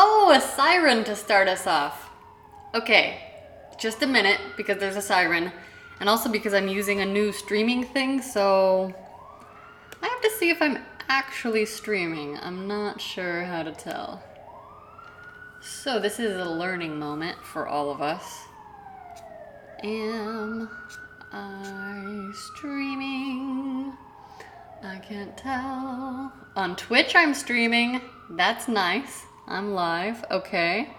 Oh, a siren to start us off. Okay, just a minute because there's a siren. And also because I'm using a new streaming thing, so I have to see if I'm actually streaming. I'm not sure how to tell. So this is a learning moment for all of us. Am I streaming? I can't tell. On Twitch I'm streaming. That's nice. I'm live. Okay.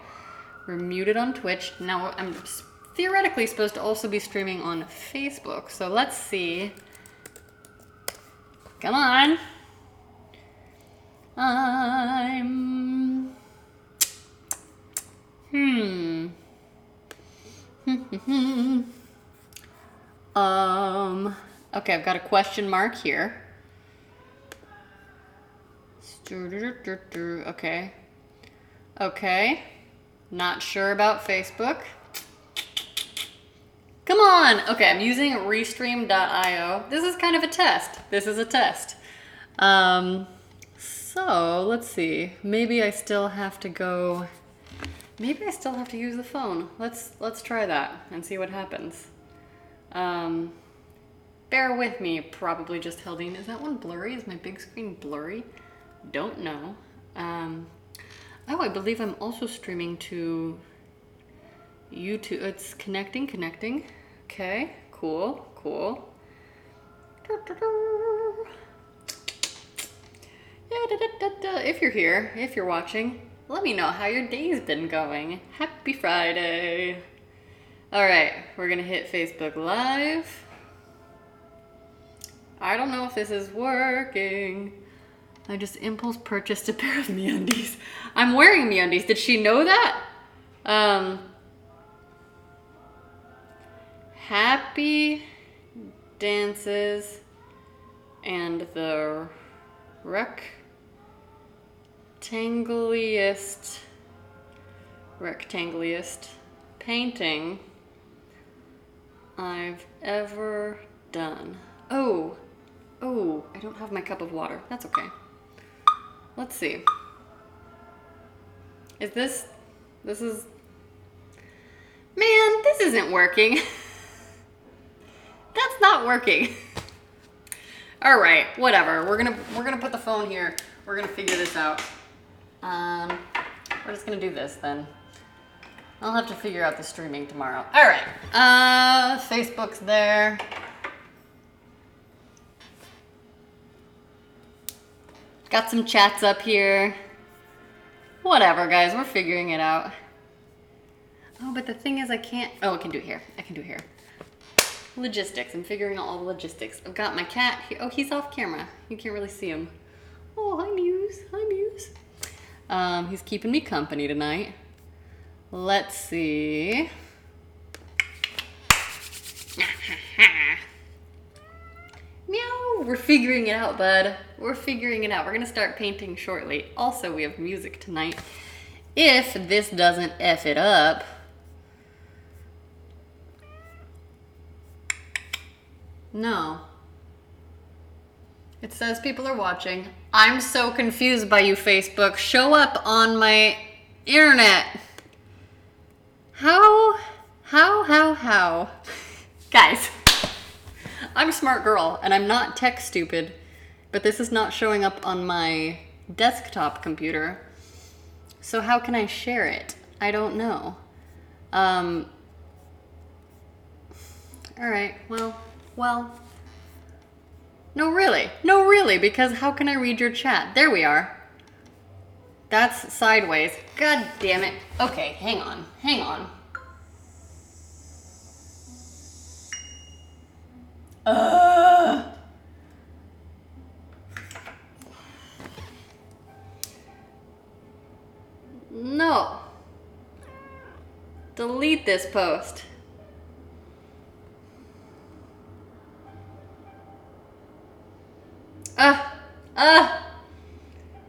We're muted on Twitch. Now I'm theoretically supposed to also be streaming on Facebook. So let's see. Come on. I'm... Okay, I've got a question mark here. Okay. Okay. Not sure about Facebook. Come on! Okay, I'm using restream.io. This is kind of a test. This is a test. So, let's see. Maybe I still have to go... Maybe I still have to use the phone. Let's try that and see what happens. Bear with me, probably just Hildine. Is that one blurry? Is my big screen blurry? Don't know. Oh, I believe I'm also streaming to YouTube. It's connecting. Okay, cool. If you're here, if you're watching, let me know how your day's been going. Happy Friday. All right, we're gonna hit Facebook Live. I don't know if this is working. I just impulse purchased a pair of MeUndies. I'm wearing MeUndies. Did she know that? Happy Dances and the rectangliest painting I've ever done. Oh, I don't have my cup of water. That's okay. Let's see. This is, man, this isn't working. That's not working. All right, whatever. We're gonna put the phone here. We're gonna figure this out. We're just gonna do this then. I'll have to figure out the streaming tomorrow. All right, Facebook's there. Got some chats up here. Whatever, guys, we're figuring it out. Oh, but the thing is I can't, oh, I can do it here. Logistics, I'm figuring out all the logistics. I've got my cat here. Oh, he's off camera. You can't really see him. Oh, hi Muse. He's keeping me company tonight. Let's see. Meow, we're figuring it out, bud. We're figuring it out. We're gonna start painting shortly. Also, we have music tonight. If this doesn't F it up. No. It says people are watching. I'm so confused by you, Facebook. Show up on my internet. How? Guys, I'm a smart girl and I'm not tech stupid, but this is not showing up on my desktop computer. So how can I share it? I don't know. All right, well. No, really, because how can I read your chat? There we are. That's sideways. God damn it. Okay, hang on. No. Delete this post.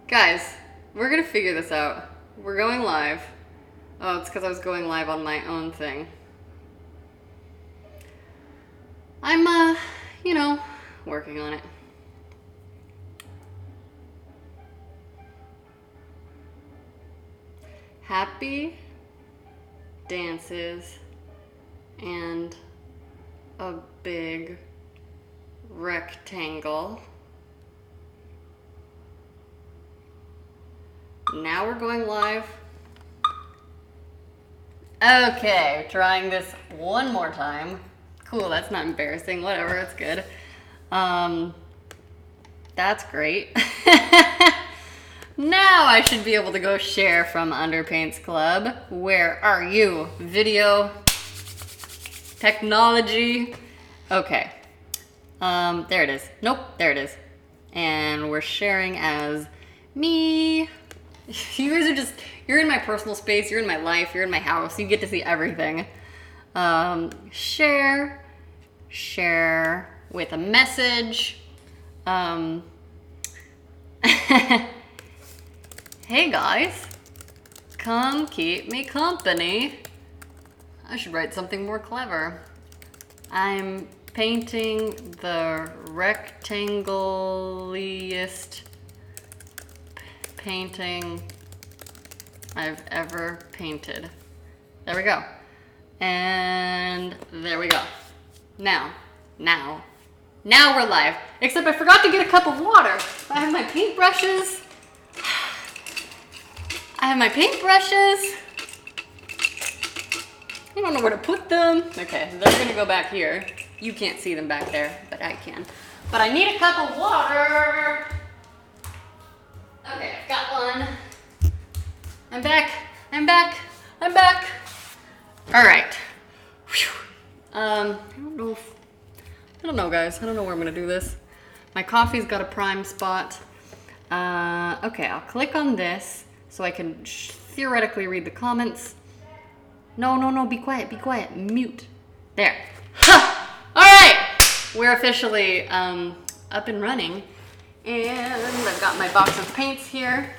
Guys, we're gonna figure this out. We're going live. Oh, it's because I was going live on my own thing. I'm, working on it. happy dances and a big rectangle. Now we're going live. Okay, trying this one more time. Cool, that's not embarrassing. Whatever, it's good. That's great. Now I should be able to go share from Underpaints Club. Where are you? Video, technology. Okay. There it is. Nope, there it is. And we're sharing as me. You guys are just, you're in my personal space, you're in my life, you're in my house, you get to see everything. Share with a message. Hey guys, come keep me company. I should write something more clever. I'm painting the rectangliest painting I've ever painted. There we go. And there we go. Now we're live. Except I forgot to get a cup of water. I have my paintbrushes. I don't know where to put them. Okay, they're gonna go back here. You can't see them back there, but I can. But I need a cup of water. Okay, I've got one. I'm back. All right. Whew. I don't know, guys. I don't know where I'm gonna do this. My coffee's got a prime spot. Okay, I'll click on this so I can theoretically read the comments. No, be quiet. Mute. There. Ha! All right, we're officially up and running. And I've got my box of paints here.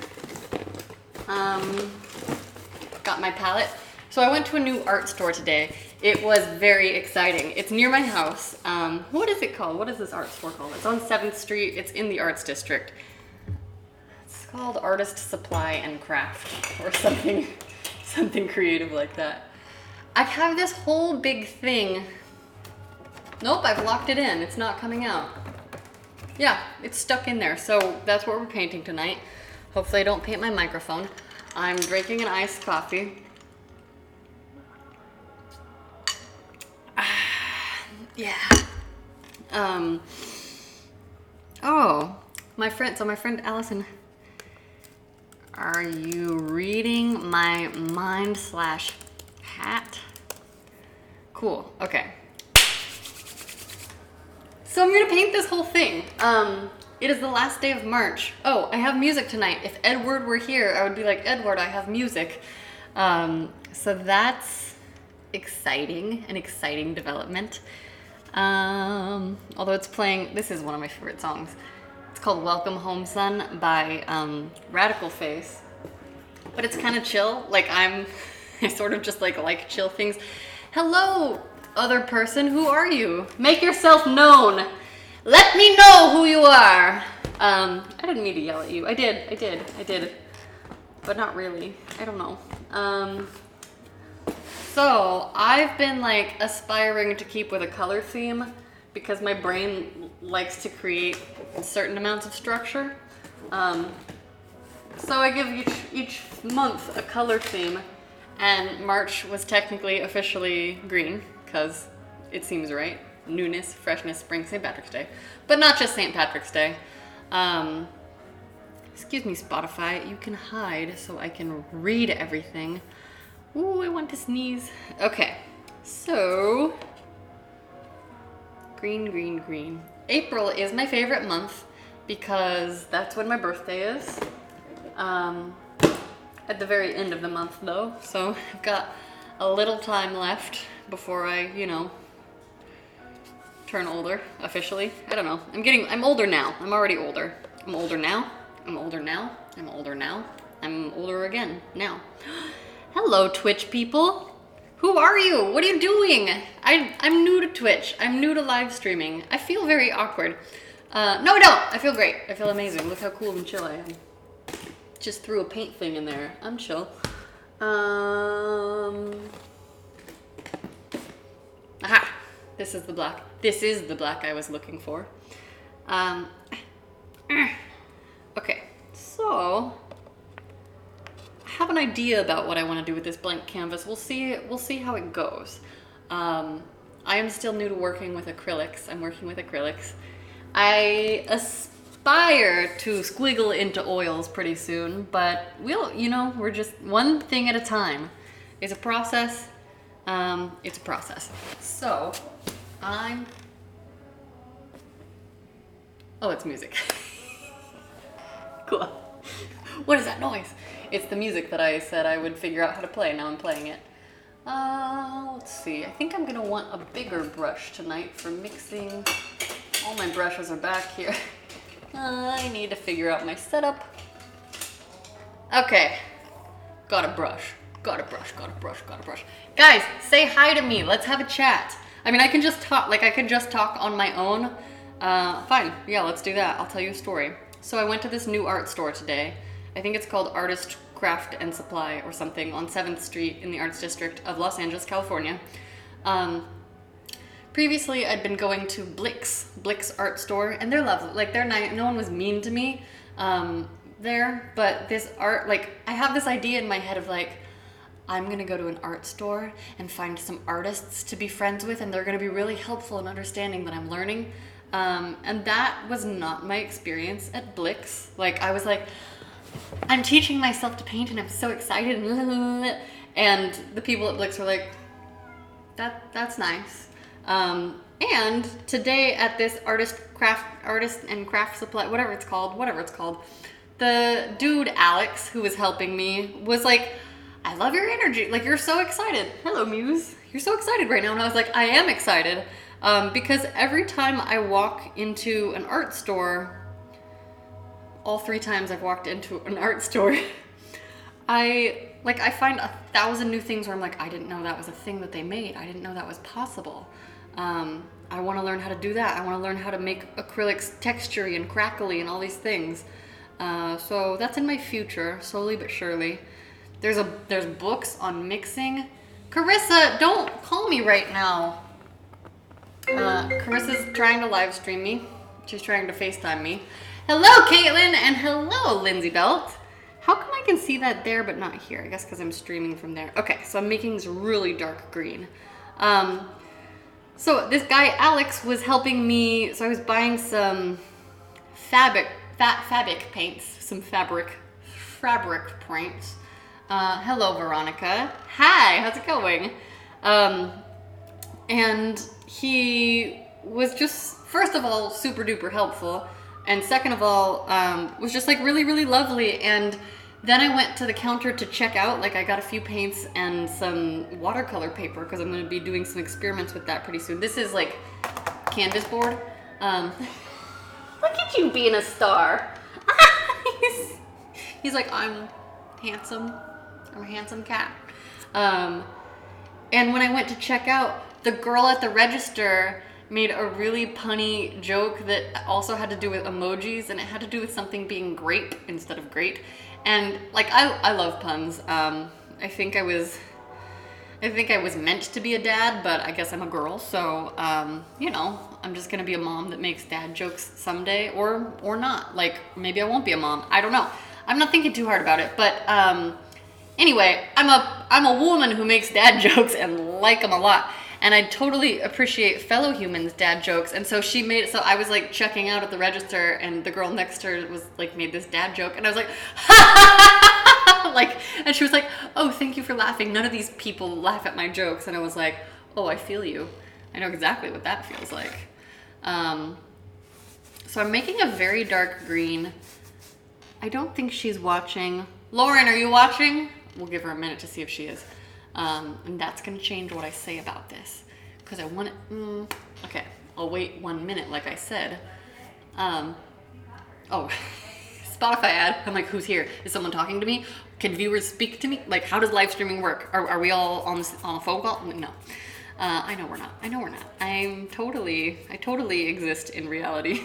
Got my palette. So I went to a new art store today. It was very exciting. It's near my house. What is it called? What is this art store called? It's on 7th Street. It's in the Arts District. It's called Artist Supply and Craft or something creative like that. I have this whole big thing. Nope, I've locked it in. It's not coming out. Yeah, it's stuck in there. So that's what we're painting tonight. Hopefully I don't paint my microphone. I'm drinking an iced coffee. Yeah. Oh, my friend Allison. Are you reading my mind/hat? Cool, okay. So I'm gonna paint this whole thing. It is the last day of March. Oh, I have music tonight. If Edward were here, I would be like, Edward, I have music. So that's exciting, an exciting development. Although it's playing, this is one of my favorite songs. It's called Welcome Home Son by Radical Face. But it's kind of chill. Like I sort of just like chill things. Hello, other person, who are you? Make yourself known. Let me know who you are. I didn't mean to yell at you. I did. But not really. I don't know. So I've been like aspiring to keep with a color theme because my brain likes to create certain amounts of structure. So I give each month a color theme, and March was technically officially green because it seems right. Newness, freshness, spring, St. Patrick's Day. But not just St. Patrick's Day. Excuse me, Spotify, you can hide so I can read everything. Ooh, I want to sneeze. Okay, so green. April is my favorite month because that's when my birthday is. At the very end of the month though, so I've got a little time left before I, turn older officially. I don't know. I'm older now. I'm already older. I'm older now. I'm older again now. Hello, Twitch people. Who are you? What are you doing? I'm new to Twitch. I'm new to live streaming. I feel very awkward. No, I don't. I feel great. I feel amazing. Look how cool and chill I am. Just threw a paint thing in there. I'm chill. Aha! This is the black. This is the black I was looking for. Okay, so I have an idea about what I want to do with this blank canvas. We'll see how it goes. I am still new to working with acrylics. I'm working with acrylics. I aspire to squiggle into oils pretty soon, but we're just one thing at a time. It's a process. It's a process. So oh, it's music. Cool. What is that noise? It's the music that I said I would figure out how to play. Now I'm playing it. Let's see. I think I'm gonna want a bigger brush tonight for mixing. All my brushes are back here. I need to figure out my setup. Okay. Got a brush. Got a brush. Guys, say hi to me. Let's have a chat. I mean, I can just talk. Like, I could just talk on my own. Fine. Yeah, let's do that. I'll tell you a story. So I went to this new art store today. I think it's called Artist Craft and Supply or something on 7th Street in the Arts District of Los Angeles, California. Previously, I'd been going to Blick's art store, and they're lovely. Like, they're nice. No one was mean to me there, but this art, like, I have this idea in my head of, like, I'm gonna go to an art store and find some artists to be friends with, and they're gonna be really helpful in understanding that I'm learning. And that was not my experience at Blick's. Like, I was like, I'm teaching myself to paint and I'm so excited. And the people at Blick's were like, that's nice. And today at this artist and craft supply, whatever it's called, the dude, Alex, who was helping me, was like, I love your energy. Like, you're so excited. Hello, Muse. You're so excited right now. And I was like, I am excited. Because every time I walk into an art store, all 3 times I've walked into an art store, I find 1,000 new things where I'm like, I didn't know that was a thing that they made. I didn't know that was possible. I want to learn how to do that. I want to learn how to make acrylics textury and crackly and all these things. So that's in my future, slowly but surely. There's books on mixing. Carissa, don't call me right now. Carissa's trying to live stream me. She's trying to FaceTime me. Hello, Caitlin, and hello, Lindsay Belt. How come I can see that there but not here? I guess because I'm streaming from there. Okay, so I'm making this really dark green. So this guy, Alex, was helping me. So I was buying some fabric paints, some fabric paints. Hello, Veronica. Hi, how's it going? And he was just, first of all, super duper helpful. And second of all, was just like really, really lovely. And then I went to the counter to check out. Like, I got a few paints and some watercolor paper because I'm going to be doing some experiments with that pretty soon. This is like canvas board. Look at you being a star. He's like, I'm handsome. I'm a handsome cat. And when I went to check out, the girl at the register made a really punny joke that also had to do with emojis, and it had to do with something being grape instead of great. And like, I love puns. I think I was meant to be a dad, but I guess I'm a girl, so you know, I'm just gonna be a mom that makes dad jokes someday, or not. Like, maybe I won't be a mom. I don't know. I'm not thinking too hard about it, but anyway, I'm a woman who makes dad jokes and like them a lot. And I totally appreciate fellow humans' dad jokes. And so she made it so I was like checking out at the register, and the girl next to her was like made this dad joke, and I was like, like, and she was like, oh, thank you for laughing. None of these people laugh at my jokes. And I was like, oh, I feel you. I know exactly what that feels like. So I'm making a very dark green. I don't think she's watching. Lauren, are you watching? We'll give her a minute to see if she is. And that's gonna change what I say about this, because I want it. Okay, I'll wait 1 minute, like I said. Oh, Spotify ad. I'm like, who's here? Is someone talking to me? Can viewers speak to me? Like, how does live streaming work? Are we all on a phone call? No. I know we're not. I totally exist in reality.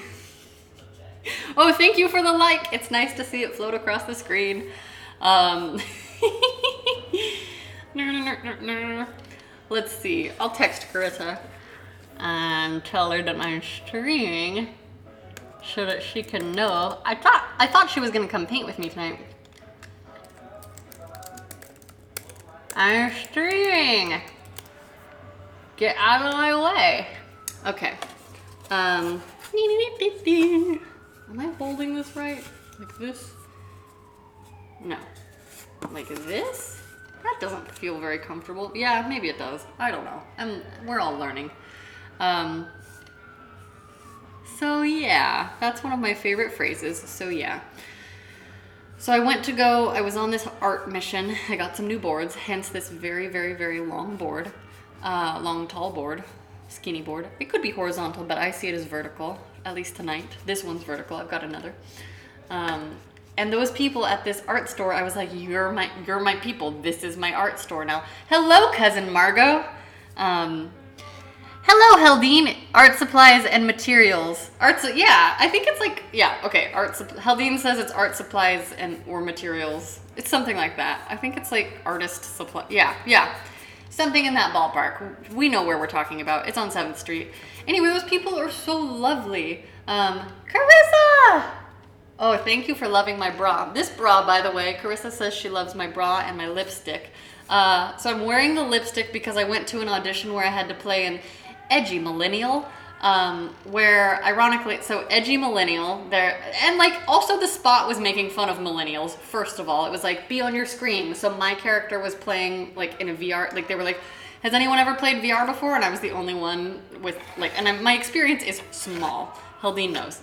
Oh, thank you for the like. It's nice to see it float across the screen. Let's see. I'll text Carissa and tell her that I'm streaming so that she can know. I thought she was gonna come paint with me tonight. I'm streaming. Get out of my way. Okay. Am I holding this right? Like this? No. Like this? That doesn't feel very comfortable. Yeah, maybe it does. I don't know. We're all learning. So yeah, that's one of my favorite phrases. So yeah. So I was on this art mission. I got some new boards, hence this very, very, very long board. Long, tall board. Skinny board. It could be horizontal, but I see it as vertical, at least tonight. This one's vertical. I've got another. And those people at this art store, I was like, you're my people. This is my art store now. Hello, cousin Margot. Hello, Heldine. Art supplies and materials. Yeah, I think it's like, yeah, okay. Heldine says it's art supplies or materials. It's something like that. I think it's like artist supply. Yeah. Something in that ballpark. We know where we're talking about. It's on 7th Street. Anyway, those people are so lovely. Carissa! Oh, thank you for loving my bra. This bra, by the way, Carissa says she loves my bra and my lipstick. So I'm wearing the lipstick because I went to an audition where I had to play an edgy millennial, where ironically, so edgy millennial there, and like also the spot was making fun of millennials. First of all, it was like, be on your screen. So my character was playing like in a VR, like they were like, has anyone ever played VR before? And I was the only one with like, and my experience is small. Heldine knows.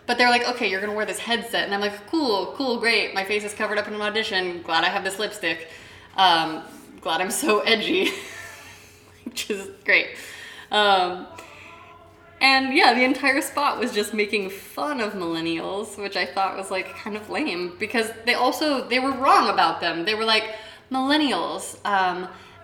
But they're like, okay, you're gonna wear this headset. And I'm like, cool, great. My face is covered up in an audition. Glad I have this lipstick. Glad I'm so edgy. Which is great. And yeah, the entire spot was just making fun of millennials, which I thought was like kind of lame because they were wrong about them. They were like, millennials,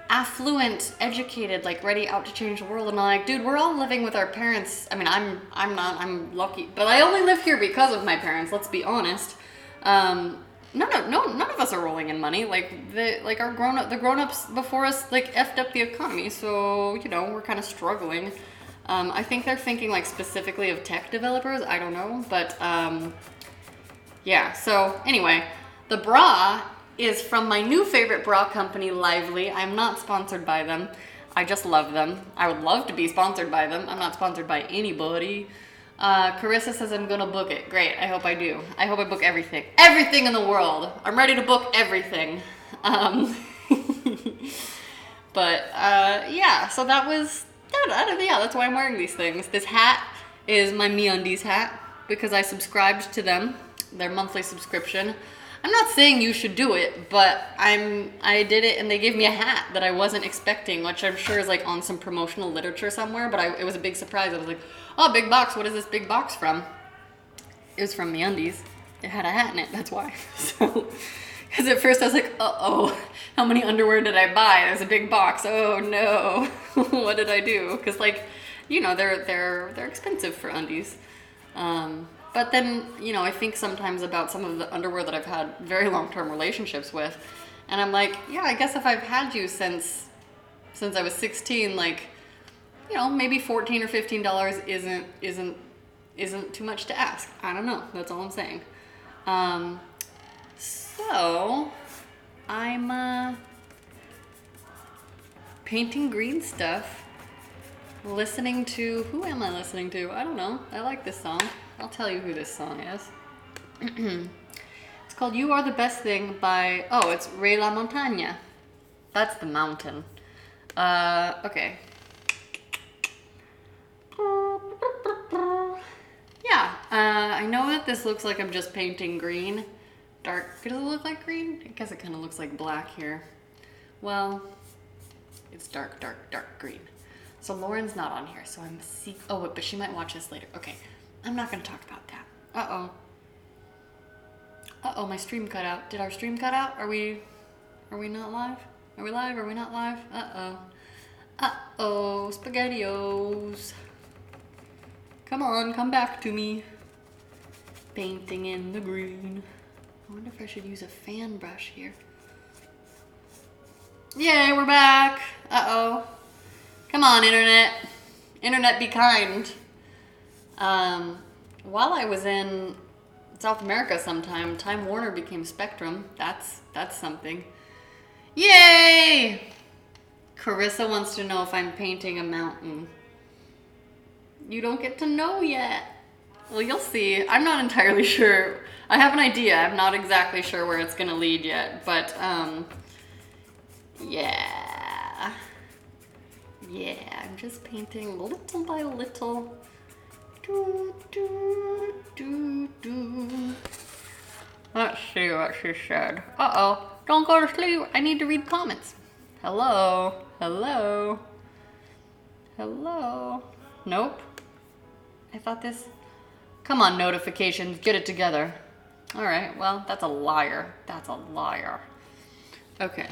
affluent, educated, like ready out to change the world. And I'm like, dude, we're all living with our parents. I mean, I'm lucky, but I only live here because of my parents. Let's be honest. None of us are rolling in money. Like the grown-ups before us like effed up the economy. So, you know, we're kind of struggling. I think they're thinking like specifically of tech developers. I don't know, but yeah. So anyway, the bra is from my new favorite bra company, Lively. I'm not sponsored by them. I just love them. I would love to be sponsored by them. I'm not sponsored by anybody. Carissa says I'm gonna book it. Great, I hope I do. I hope I book everything. Everything in the world. I'm ready to book everything. But yeah, so that's why I'm wearing these things. This hat is my MeUndies hat because I subscribed to them, their monthly subscription. I'm not saying you should do it, but I did it and they gave me a hat that I wasn't expecting, which I'm sure is like on some promotional literature somewhere, but it was a big surprise. I was like, oh, big box, what is this big box from? It was from MeUndies. It had a hat in it, that's why. So, because at first I was like, uh-oh, how many underwear did I buy? There's a big box, oh no, what did I do? Because like, you know, they're expensive for undies. But then, you know, I think sometimes about some of the underwear that I've had very long-term relationships with, and I'm like, yeah, I guess if I've had you since I was 16, like, you know, maybe $14 or $15 isn't too much to ask. I don't know. That's all I'm saying. So I'm painting green stuff. Listening to, who am I listening to? I don't know. I like this song. I'll tell you who this song is. It's called You Are the Best Thing by, oh, it's Ray La Montaña. That's the mountain. Okay. Yeah, I know that this looks like I'm just painting green. Dark, does it look like green? I guess it kind of looks like black here. Well, it's dark green. So Lauren's not on here, so I'm oh, but she might watch this later. Okay, I'm not gonna talk about that. Uh-oh. Uh-oh, my stream cut out. Did our stream cut out? Are we not live? Are we live? Are we not live? Uh-oh. Uh-oh, SpaghettiOs. Come on, come back to me. Painting in the green. I wonder if I should use a fan brush here. Yay, we're back. Uh-oh. Come on, internet. Internet, be kind. While I was in South America sometime, Time Warner became Spectrum. That's something. Yay! Carissa wants to know if I'm painting a mountain. You don't get to know yet. Well, you'll see. I'm not entirely sure. I have an idea. I'm not exactly sure where it's gonna lead yet, but yeah. Yeah, I'm just painting little by little. Do, do, do, do. Let's see what she said. Uh-oh. Don't go to sleep. I need to read comments. Hello. Hello. Hello. Nope. I thought this... Come on, notifications. Get it together. All right. Well, that's a liar. That's a liar. Okay.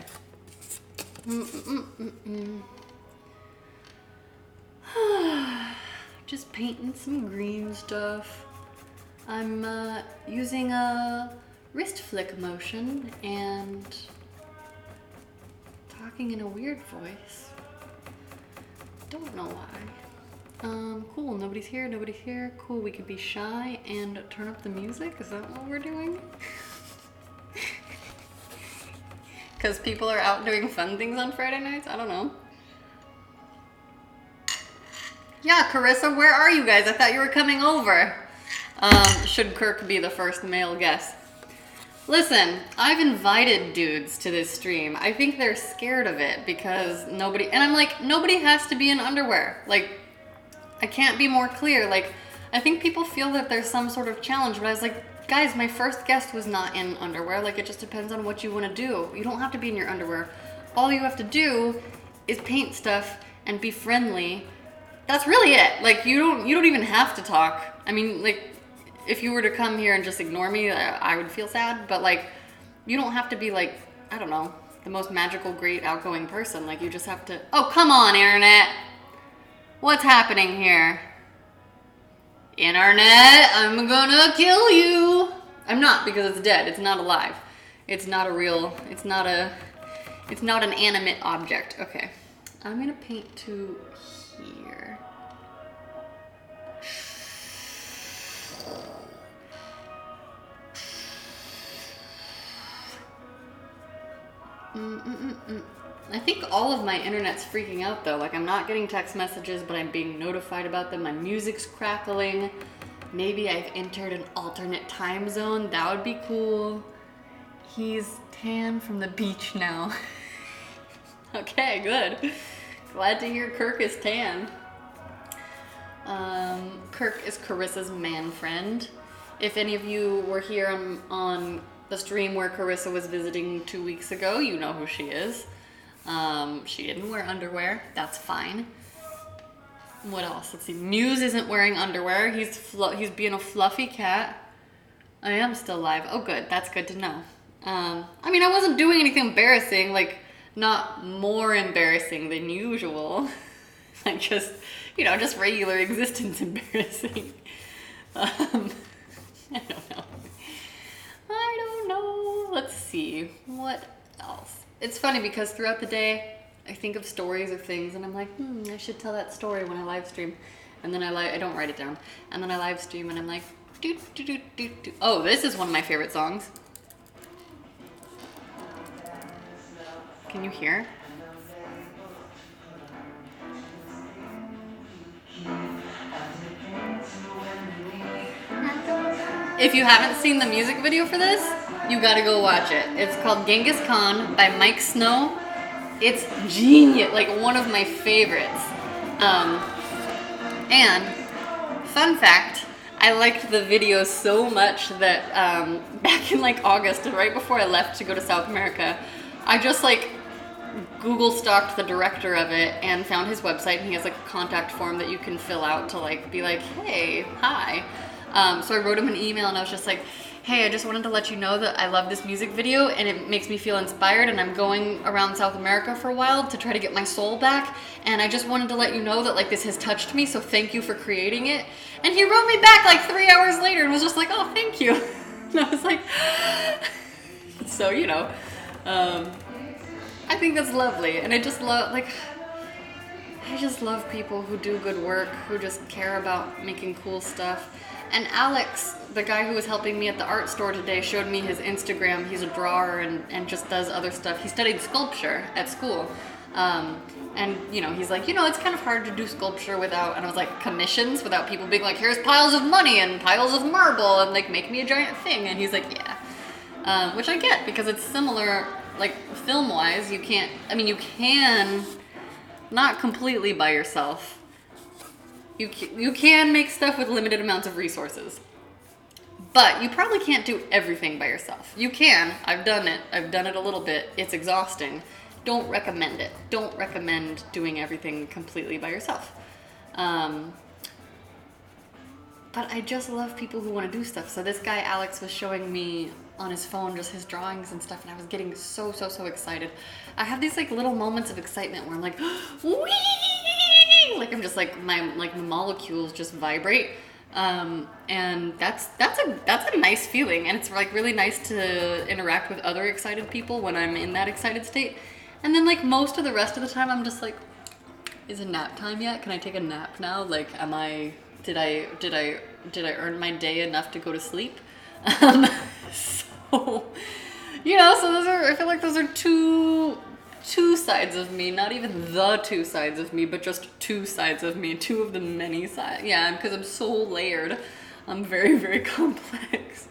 Just painting some green stuff. I'm using a wrist flick motion and talking in a weird voice. Don't know why. Cool, nobody's here, nobody's here. Cool, we could be shy and turn up the music. Is that what we're doing? Because people are out doing fun things on Friday nights? I don't know. Yeah, Carissa, where are you guys? I thought you were coming over. Should Kirk be the first male guest? Listen, I've invited dudes to this stream. I think they're scared of it because nobody, and I'm like, nobody has to be in underwear. Like, I can't be more clear. Like, I think people feel that there's some sort of challenge, but I was like, guys, my first guest was not in underwear. Like, it just depends on what you want to do. You don't have to be in your underwear. All you have to do is paint stuff and be friendly. That's really it. Like, you don't even have to talk. I mean, like, if you were to come here and just ignore me, I would feel sad. But like, you don't have to be like, I don't know, the most magical, great, outgoing person. Like, you just have to, oh, come on, internet. What's happening here? Internet, I'm gonna kill you. I'm not, because it's dead. It's not alive. It's not a real, it's not an animate object. Okay, I'm gonna paint to here. I think all of my internet's freaking out though. Like, I'm not getting text messages, but I'm being notified about them. My music's crackling. Maybe I've entered an alternate time zone. That would be cool. He's tan from the beach now. Okay, good. Glad to hear Kirk is tan. Kirk is Carissa's man friend. If any of you were here on the stream where Carissa was visiting 2 weeks ago, you know who she is. She didn't wear underwear. That's fine. What else? Let's see. Muse isn't wearing underwear. He's being a fluffy cat. I am still live. Oh, good. That's good to know. I mean, I wasn't doing anything embarrassing, like not more embarrassing than usual. Like just, you know, just regular existence embarrassing. I don't know. I don't know. Let's see. What else? It's funny because throughout the day, I think of stories or things and I'm like, I should tell that story when I live stream. And then I don't write it down. And then I live stream and I'm like, do, do, do, do, do. Oh, this is one of my favorite songs. Can you hear? If you haven't seen the music video for this, you gotta go watch it. It's called Genghis Khan by Mike Snow. It's genius, like one of my favorites. And fun fact, I liked the video so much that back in like August, right before I left to go to South America, I just like Google stalked the director of it and found his website, and he has like a contact form that you can fill out to like be like, hey, hi. So I wrote him an email and I was just like, hey, I just wanted to let you know that I love this music video and it makes me feel inspired, and I'm going around South America for a while to try to get my soul back, and I just wanted to let you know that like this has touched me, so thank you for creating it. And he wrote me back like 3 hours later and was just like, oh, thank you. And I was like, so, you know, I I think that's lovely, and I just love, like, I just love people who do good work, who just care about making cool stuff. And Alex, the guy who was helping me at the art store today, showed me his Instagram. He's a drawer and just does other stuff. He studied sculpture at school. And, you know, he's like, you know, it's kind of hard to do sculpture without, and I was like, commissions, without people being like, here's piles of money and piles of marble and, like, make me a giant thing. And he's like, yeah. Which I get, because it's similar, like, film-wise. You can't, I mean, you can, not completely by yourself. You can make stuff with limited amounts of resources. But you probably can't do everything by yourself. You can. I've done it. I've done it a little bit. It's exhausting. Don't recommend it. Don't recommend doing everything completely by yourself. But I just love people who want to do stuff. So this guy, Alex, was showing me on his phone just his drawings and stuff, and I was getting so excited. I have these like little moments of excitement where I'm like, wee! Like I'm just like my molecules just vibrate. And that's a nice feeling, and it's like really nice to interact with other excited people when I'm in that excited state. And then like most of the rest of the time I'm just like, is it nap time yet? Can I take a nap now? Like, did I earn my day enough to go to sleep? So, you know, so I feel like those are two sides of me, not even the two sides of me, but just two sides of me, two of the many sides. Yeah, because I'm so layered. I'm very complex.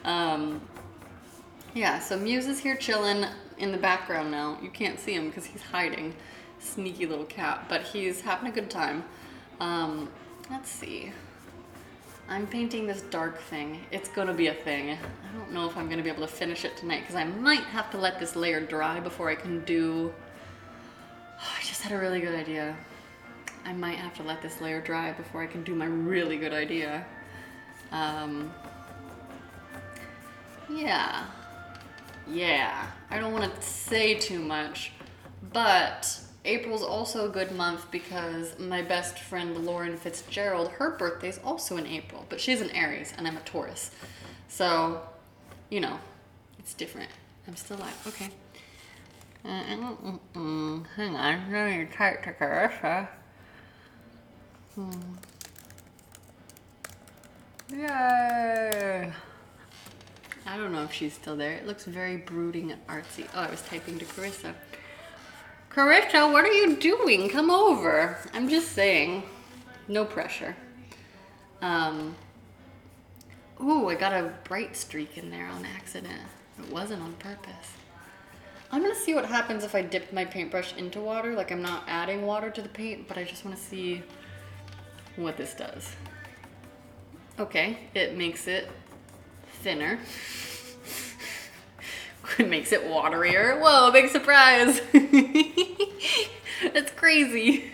Yeah, so Muse is here chilling in the background now. You can't see him because he's hiding. Sneaky little cat, but he's having a good time. Let's see. I'm painting this dark thing. It's gonna be a thing. I don't know if I'm gonna be able to finish it tonight because I might have to let this layer dry before I can do... Oh, I just had a really good idea. I might have to let this layer dry before I can do my really good idea. Yeah. I don't want to say too much, but April's also a good month because my best friend Lauren Fitzgerald, her birthday's also in April, but she's an Aries and I'm a Taurus. So, you know, it's different. I'm still alive. Okay. Hang on. Let me type to Carissa. Yay! I don't know if she's still there. It looks very brooding and artsy. Oh, I was typing to Carissa. Carissa, what are you doing? Come over. I'm just saying. No pressure. Ooh, I got a bright streak in there on accident. It wasn't on purpose. I'm gonna see what happens if I dip my paintbrush into water. Like, I'm not adding water to the paint, but I just want to see what this does. Okay, it makes it thinner. It makes it waterier. Whoa, big surprise. That's crazy.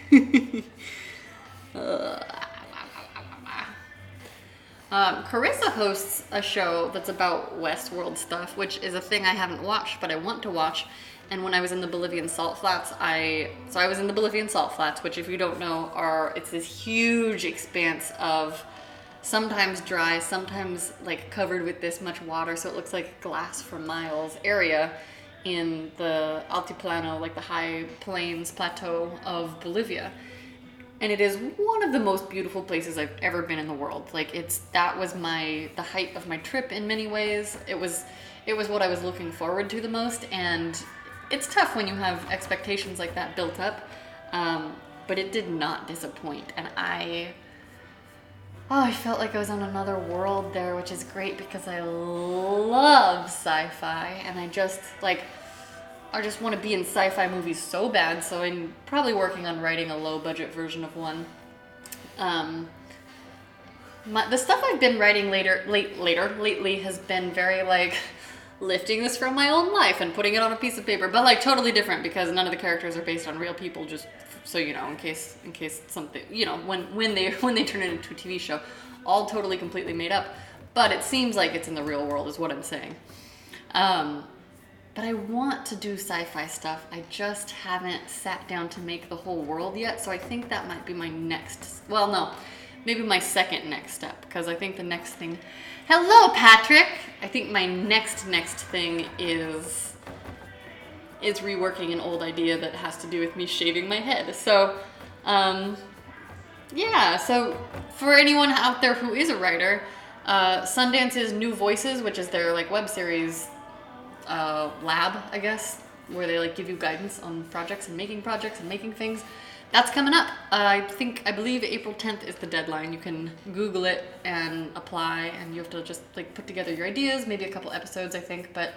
Carissa hosts a show that's about Westworld stuff, which is a thing I haven't watched, but I want to watch. And when I was in the Bolivian salt flats, I was in the Bolivian salt flats, which if you don't know, it's this huge expanse of sometimes dry, sometimes like covered with this much water, so it looks like glass for miles area in the Altiplano, like the high plains plateau of Bolivia. And it is one of the most beautiful places I've ever been in the world. Like that was the height of my trip in many ways. It was what I was looking forward to the most, and it's tough when you have expectations like that built up, but it did not disappoint, and I felt like I was on another world there, which is great because I love sci-fi, and I just want to be in sci-fi movies so bad, so I'm probably working on writing a low-budget version of one. The stuff I've been writing lately has been very like lifting this from my own life and putting it on a piece of paper, but like totally different because none of the characters are based on real people, just so you know, in case something, you know, when they turn it into a TV show, all totally completely made up, but it seems like it's in the real world is what I'm saying. But I want to do sci-fi stuff. I just haven't sat down to make the whole world yet, so I think that might be my next, well, no, maybe my second next step, because I think the next thing, hello, Patrick! I think my next thing is is reworking an old idea that has to do with me shaving my head. So, yeah, so for anyone out there who is a writer, Sundance's New Voices, which is their like web series lab, I guess, where they like give you guidance on projects and making things. That's coming up. I believe April 10th is the deadline. You can Google it and apply, and you have to just like put together your ideas, maybe a couple episodes, I think. But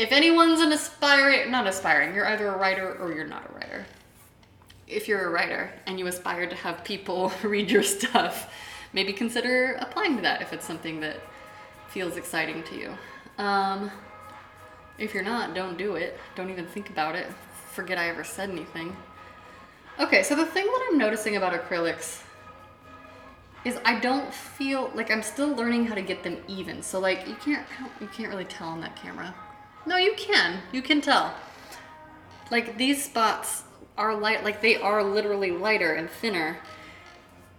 if anyone's not aspiring, you're either a writer or you're not a writer. If you're a writer and you aspire to have people read your stuff, maybe consider applying to that if it's something that feels exciting to you. If you're not, don't do it. Don't even think about it. Forget I ever said anything. Okay, so the thing that I'm noticing about acrylics is I don't feel like I'm still learning how to get them even. So like you can't really tell on that camera. No, you can tell. Like these spots are light, like they are literally lighter and thinner,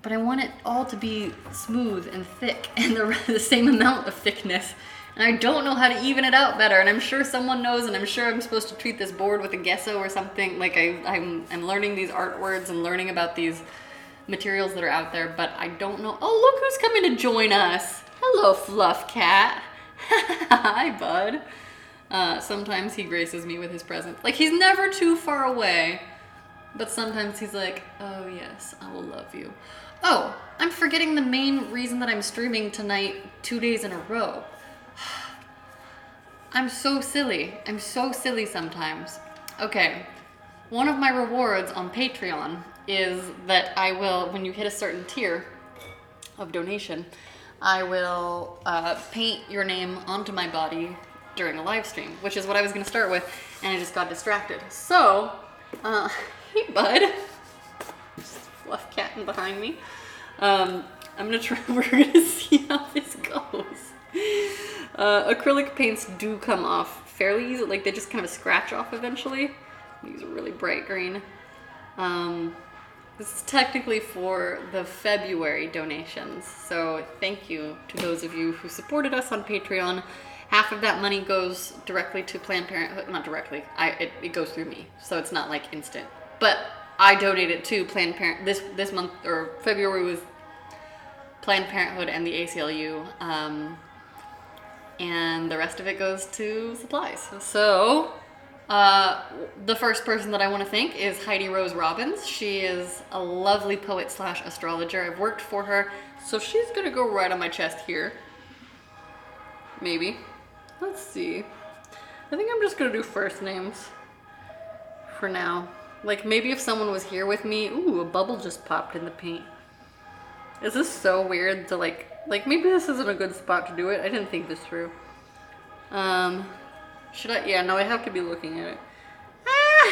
but I want it all to be smooth and thick and the same amount of thickness. And I don't know how to even it out better. And I'm sure someone knows, and I'm sure I'm supposed to treat this board with a gesso or something. Like I'm learning these art words and learning about these materials that are out there, but I don't know. Oh, look who's coming to join us. Hello, Fluff Cat. Hi, bud. Sometimes he graces me with his presence. Like he's never too far away, but sometimes he's like, oh yes, I will love you. Oh, I'm forgetting the main reason that I'm streaming tonight 2 days in a row. I'm so silly. I'm so silly sometimes. Okay, one of my rewards on Patreon is that I will, when you hit a certain tier of donation, I will paint your name onto my body during a live stream, which is what I was going to start with, and I just got distracted. So, hey bud. Just fluff catting behind me. I'm gonna try, we're gonna see how this goes. Acrylic paints do come off fairly easy, like they just kind of scratch off eventually. These are really bright green. This is technically for the February donations, so thank you to those of you who supported us on Patreon. Half of that money goes directly to Planned Parenthood, not directly, it goes through me, so it's not like instant. But I donated to Planned Parenthood, this month, or February was Planned Parenthood and the ACLU, and the rest of it goes to supplies. So, the first person that I want to thank is Heidi Rose Robbins. She is a lovely poet / astrologer. I've worked for her, so she's gonna go right on my chest here. Maybe. Let's see. I think I'm just gonna do first names for now. Like maybe if someone was here with me, ooh, a bubble just popped in the paint. Is this so weird to like maybe this isn't a good spot to do it. I didn't think this through. Should I? Yeah, no, I have to be looking at it. Ah!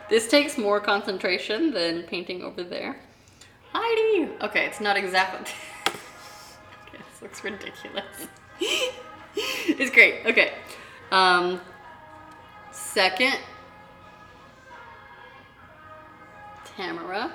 This takes more concentration than painting over there. Heidi! Okay, it's not exactly... Okay, this looks ridiculous. It's great, okay. Second, Tamara.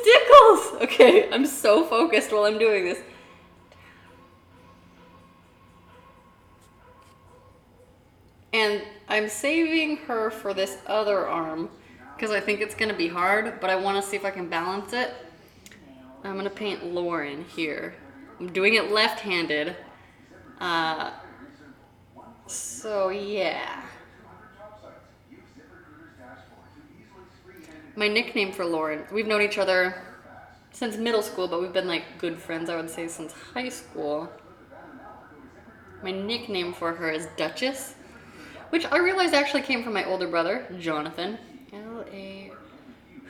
Stickles! Okay, I'm so focused while I'm doing this. And I'm saving her for this other arm because I think it's gonna be hard, but I wanna see if I can balance it. I'm gonna paint Lauren here. I'm doing it left-handed. So yeah. My nickname for Lauren, we've known each other since middle school, but we've been like good friends, I would say, since high school. My nickname for her is Duchess, which I realized actually came from my older brother, Jonathan, L.A.,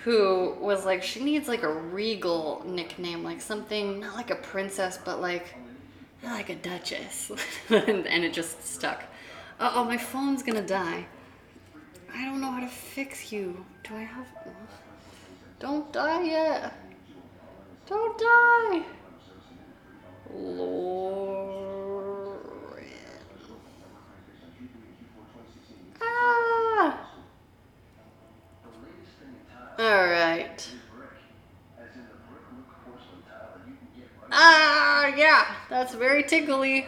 who was like, she needs like a regal nickname, like something, not like a princess, but like a duchess. And it just stuck. Uh-oh, my phone's gonna die. I don't know how to fix you. Do I have... Don't die yet. Don't die. Yeah, that's very tickly.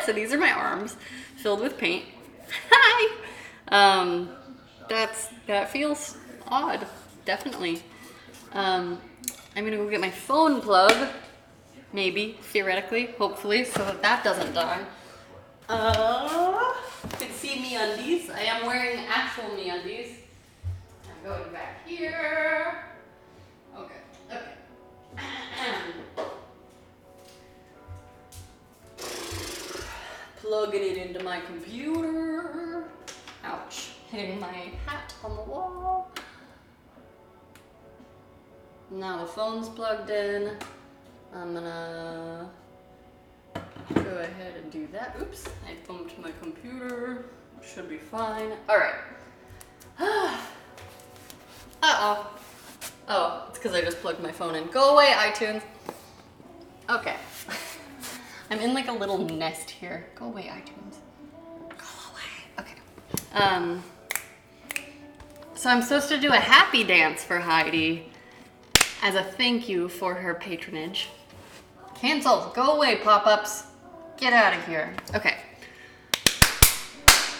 So these are my arms filled with paint. Hi. That feels odd, definitely. I'm gonna go get my phone plug, maybe, theoretically, hopefully, so that doesn't die. You can see MeUndies. I am wearing actual MeUndies. I'm going back here. Okay. Plugging it into my computer. Ouch. Hitting my hat on the wall. Now the phone's plugged in. I'm gonna go ahead and do that. Oops, I bumped my computer. Should be fine. All right. Uh-oh. Oh, it's because I just plugged my phone in. Go away, iTunes. Okay. I'm in like a little nest here. Go away, iTunes. Go away. Okay. So I'm supposed to do a happy dance for Heidi as a thank you for her patronage. Cancel. Go away, pop-ups. Get out of here. Okay.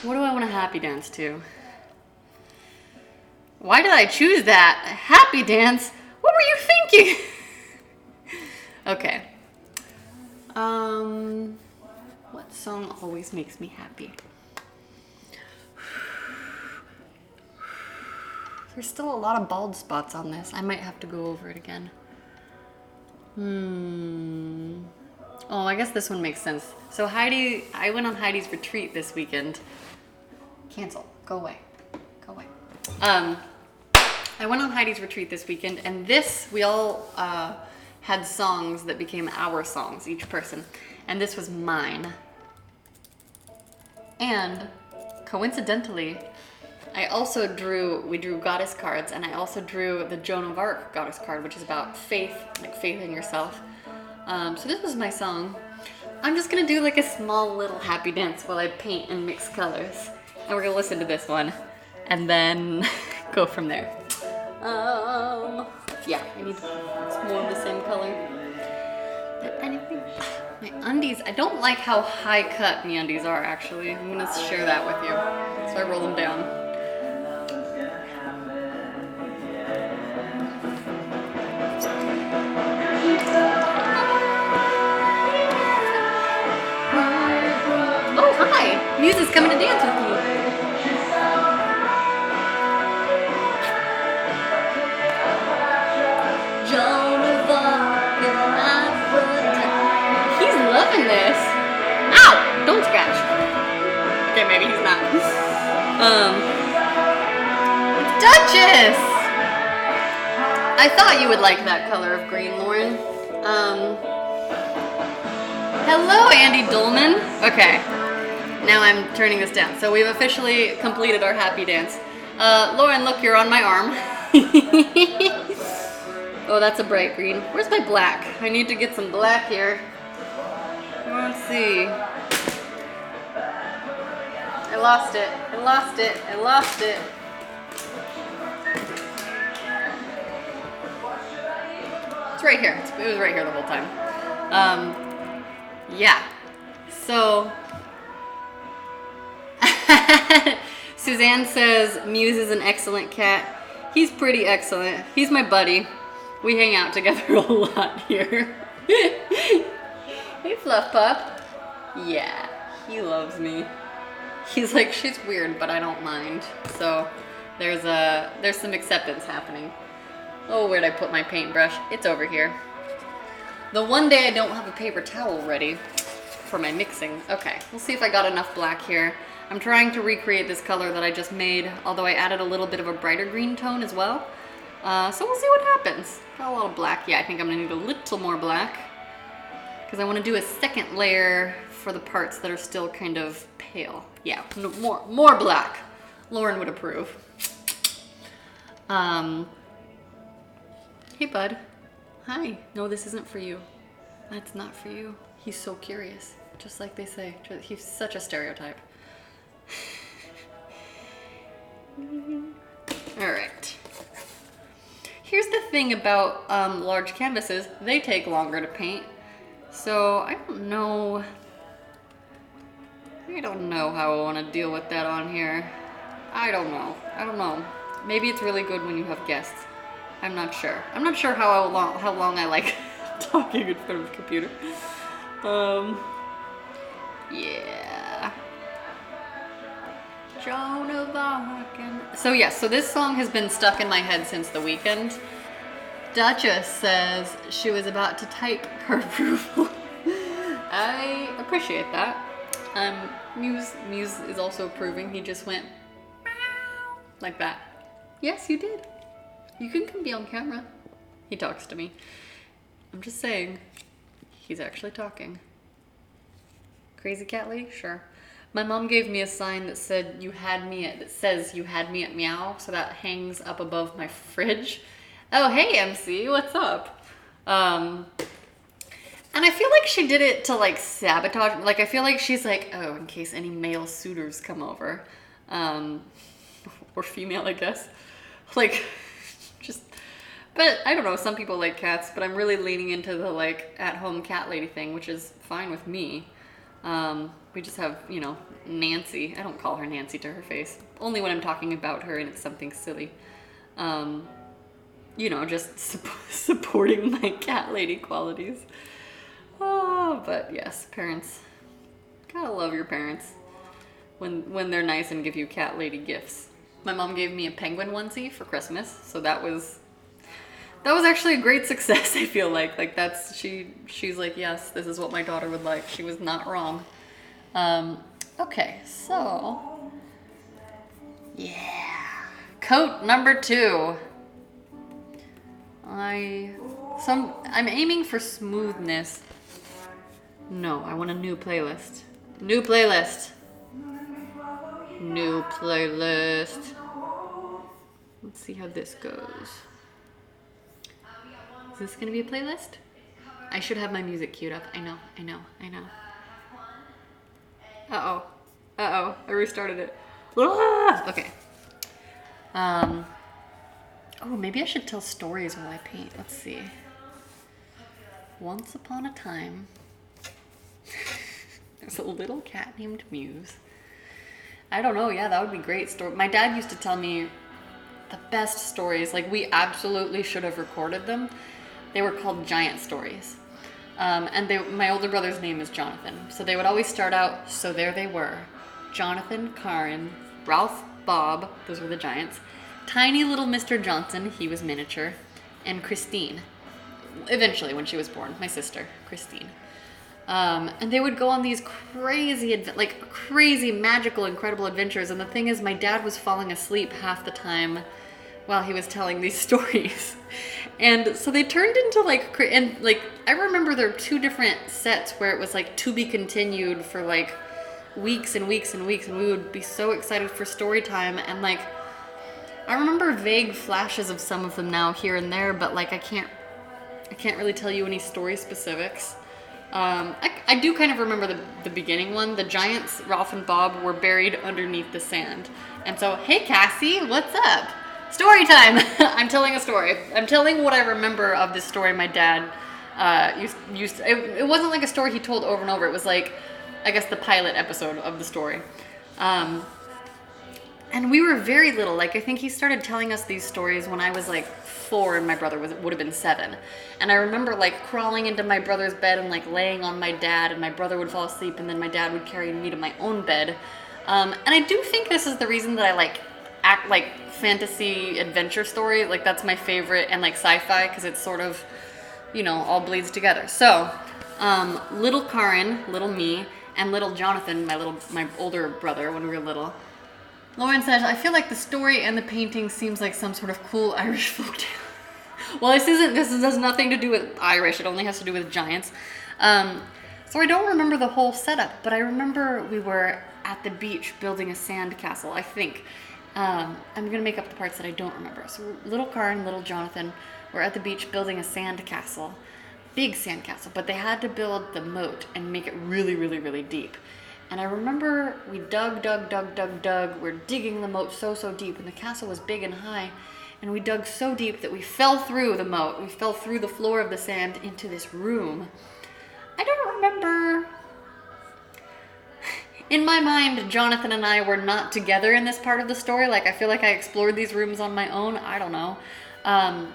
What do I want to happy dance to? Why did I choose that? A happy dance? What were you thinking? Okay. What song always makes me happy? There's still a lot of bald spots on this. I might have to go over it again. Oh, I guess this one makes sense. So Heidi, I went on Heidi's retreat this weekend. Cancel. Go away. Go away. I went on Heidi's retreat this weekend, and we all had songs that became our songs, each person. And this was mine. And coincidentally, we drew goddess cards, and I also drew the Joan of Arc goddess card, which is about faith, like faith in yourself. So this was my song. I'm just gonna do like a small little happy dance while I paint and mix colors. And we're gonna listen to this one, and then go from there. Yeah, I need more of the same color. But anything, my undies, I don't like how high cut MeUndies are actually. I'm gonna share that with you. So I roll them down. Oh, hi! Muse's coming to dance with me. He's loving this. Ow! Don't scratch. Okay, maybe he's not. It's Duchess! I thought you would like that color of green, Lauren. Hello, Andy Dolman. Okay, now I'm turning this down. So we've officially completed our happy dance. Lauren, look, you're on my arm. Oh, that's a bright green. Where's my black? I need to get some black here. Let's see. I lost it. I lost it. I lost it. It's right here. It was right here the whole time. Yeah. So, Suzanne says Muse is an excellent cat. He's pretty excellent. He's my buddy. We hang out together a lot here. Hey, Fluff Pup. Yeah, he loves me. He's like, she's weird, but I don't mind. So there's some acceptance happening. Oh, where'd I put my paintbrush? It's over here. The one day I don't have a paper towel ready for my mixing. Okay, we'll see if I got enough black here. I'm trying to recreate this color that I just made, although I added a little bit of a brighter green tone as well. So we'll see what happens. Got a lot of black. Yeah, I think I'm gonna need a little more black because I want to do a second layer for the parts that are still kind of pale. Yeah, more black. Lauren would approve. Hey, bud. Hi. No, this isn't for you. That's not for you. He's so curious, just like they say. He's such a stereotype. All right. here's the thing about large canvases. They take longer to paint. So I don't know how I want to deal with that on here. I don't know. Maybe it's really good when you have guests. I'm not sure. I'm not sure how long I like talking in front of the computer. Yeah. Joan of Arc. So yeah, so this song has been stuck in my head since the weekend. Duchess says she was about to type her approval. I appreciate that. Muse is also approving. He just went like that. Yes, you did. You can be on camera. He talks to me. I'm just saying, he's actually talking. Crazy cat lady? Sure. My mom gave me a sign that said says you had me at meow, so that hangs up above my fridge. Oh, hey MC, what's up? And I feel like she did it to like sabotage, like I feel like she's like, oh, in case any male suitors come over. Or female, I guess. Like, but I don't know, some people like cats, but I'm really leaning into the like at-home cat lady thing, which is fine with me. We just have, you know, Nancy. I don't call her Nancy to her face. Only when I'm talking about her and it's something silly. You know, just supporting my cat lady qualities. Oh, but yes, parents. Gotta love your parents when they're nice and give you cat lady gifts. My mom gave me a penguin onesie for Christmas, so that was actually a great success. I feel like she's like, yes, this is what my daughter would like. She was not wrong. Okay, so yeah, coat number 2. I'm aiming for smoothness. No, I want a new playlist. New playlist. New playlist. Let's see how this goes. Is this gonna be a playlist? I should have my music queued up. I know. Uh-oh. I restarted it. Ah! Okay. Oh, maybe I should tell stories while I paint. Let's see. Once upon a time, there's a little cat named Muse. I don't know. Yeah, that would be great story. My dad used to tell me the best stories. Like, we absolutely should have recorded them. They were called giant stories. And my older brother's name is Jonathan. So they would always start out, so there they were. Jonathan, Karin, Ralph, Bob, those were the giants. Tiny little Mr. Johnson, he was miniature. And Christine. Eventually, when she was born, my sister, Christine. And they would go on these crazy, magical, incredible adventures. And the thing is, my dad was falling asleep half the time while he was telling these stories. And so they turned into I remember there were 2 different sets where it was like to be continued for like weeks and weeks and weeks. And we would be so excited for story time. And like, I remember vague flashes of some of them now here and there, but like I can't really tell you any story specifics. I do kind of remember the beginning one. The giants, Ralph and Bob, were buried underneath the sand. And so, hey Cassie, what's up? Story time! I'm telling a story. I'm telling what I remember of this story my dad used to, it wasn't like a story he told over and over. It was like, I guess, the pilot episode of the story. And we were very little. Like, I think he started telling us these stories when I was like 4 and my brother would have been 7. And I remember like crawling into my brother's bed and like laying on my dad, and my brother would fall asleep and then my dad would carry me to my own bed. And I do think this is the reason that I like act like fantasy adventure story. Like, that's my favorite, and like sci-fi, because it's sort of, you know, all bleeds together. So little Karin, little me, and little Jonathan, my older brother when we were little. Lauren says, I feel like the story and the painting seems like some sort of cool Irish folktale. Well, this has nothing to do with Irish. It only has to do with giants. So I don't remember the whole setup, but I remember we were at the beach building a sand castle, I think. I'm going to make up the parts that I don't remember. So little Karin, little Jonathan were at the beach building a sand castle. Big sand castle, but they had to build the moat and make it really, really, really deep. And I remember we dug. We're digging the moat so deep, and the castle was big and high. And we dug so deep that we fell through the moat. We fell through the floor of the sand into this room. I don't remember. In my mind, Jonathan and I were not together in this part of the story. Like, I feel like I explored these rooms on my own. I don't know. But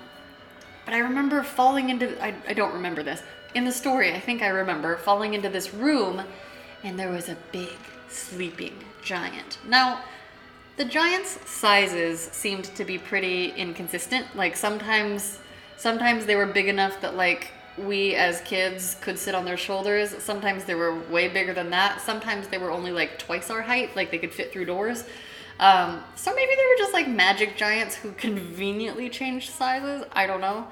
I remember falling into, I don't remember this. In the story, I think I remember falling into this room and there was a big sleeping giant. Now, the giants' sizes seemed to be pretty inconsistent. Like sometimes they were big enough that like we as kids could sit on their shoulders. Sometimes they were way bigger than that. Sometimes they were only like twice our height, like they could fit through doors. So maybe they were just like magic giants who conveniently changed sizes. I don't know.